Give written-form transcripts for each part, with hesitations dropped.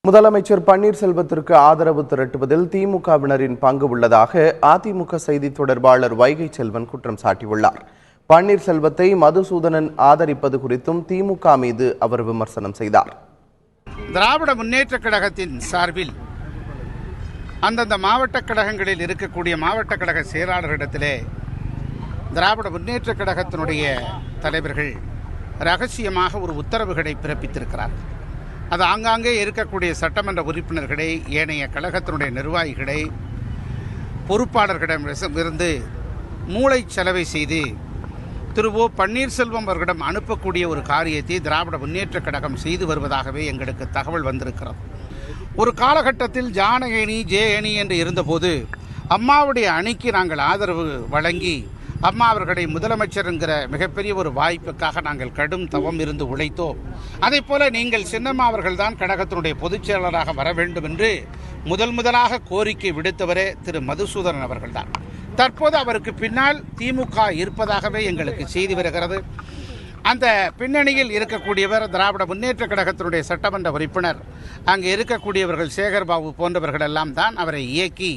முதலமைச்சர் பன்னீர்செல்வத்திற்கு ஆதரவு திரட்டுவதில் திமுகவினரின் பங்கு உள்ளதாக அதிமுக செய்தி தொடர்பாளர் வைகை செல்வன் குற்றம் சாட்டியுள்ளார். பன்னீர்செல்வத்தை மதுசூதனன் ஆதரிப்பது குறித்தும் திமுக மீது அவர் விமர்சனம் செய்தார். திராவிட முன்னேற்ற கழகத்தின் சார்பில் அந்தந்த மாவட்ட கழகங்களில் இருக்கக்கூடிய மாவட்ட கழக செயலாளர்களிடத்திலே திராவிட முன்னேற்ற கழகத்தினுடைய தலைவர்கள் ரகசியமாக ஒரு உத்தரவுகளை பிறப்பித்திருக்கிறார்கள். அது ஆங்காங்கே இருக்கக்கூடிய சட்டமன்ற உறுப்பினர்களை, ஏனைய கழகத்தினுடைய நிர்வாகிகளை, பொறுப்பாளர்களிடமிருந்து மூளை செலவை செய்து திரு ஓ பன்னீர்செல்வம் அவர்களிடம் அனுப்பக்கூடிய ஒரு காரியத்தை திராவிட முன்னேற்ற கழகம் செய்து வருவதாகவே எங்களுக்கு தகவல் வந்திருக்கிறது. ஒரு காலகட்டத்தில் ஜானகி ஜே அணி என்று இருந்தபோது அம்மாவுடைய அணிக்கு நாங்கள் ஆதரவு வழங்கி அம்மா அவர்களை முதலமைச்சர் என்கிற மிகப்பெரிய ஒரு வாய்ப்புக்காக நாங்கள் கடும் தவம் இருந்து உழைத்தோம். அதே போல நீங்கள் சின்னம்மா அவர்கள் தான் கழகத்தினுடைய பொதுச் செயலாளராக வர வேண்டும் என்று முதலாக கோரிக்கை விடுத்தவரே திரு மதுசூதனன் அவர்கள்தான். தற்போது அவருக்கு பின்னால் திமுக இருப்பதாகவே எங்களுக்கு செய்தி வருகிறது. அந்த பின்னணியில் இருக்கக்கூடியவர் திராவிட முன்னேற்ற கழகத்தினுடைய சட்டமன்ற உறுப்பினர், அங்கே இருக்கக்கூடியவர்கள் சேகர்பாபு போன்றவர்கள் எல்லாம் தான் அவரை இயக்கி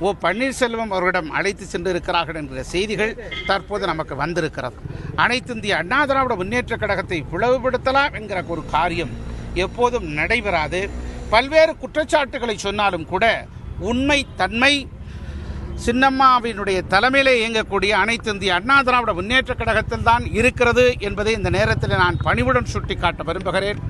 ஓ பன்னீர்செல்வம் அவர்களிடம் அழைத்து சென்றிருக்கிறார்கள் என்கிற செய்திகள் தற்போது நமக்கு வந்திருக்கிறது. அனைத்து இந்திய அண்ணா திராவிட முன்னேற்ற கழகத்தை பிளவுபடுத்தலாம் என்கிற ஒரு காரியம் எப்போதும் நடைபெறாது. பல்வேறு குற்றச்சாட்டுகளை சொன்னாலும் கூட உண்மை தன்மை சின்னம்மாவினுடைய தலைமையிலே இயங்கக்கூடிய அனைத்து இந்திய அண்ணா திராவிட முன்னேற்ற கழகத்தில் தான் இருக்கிறது என்பதை இந்த நேரத்தில் நான் பணிவுடன் சுட்டிக்காட்ட விரும்புகிறேன்.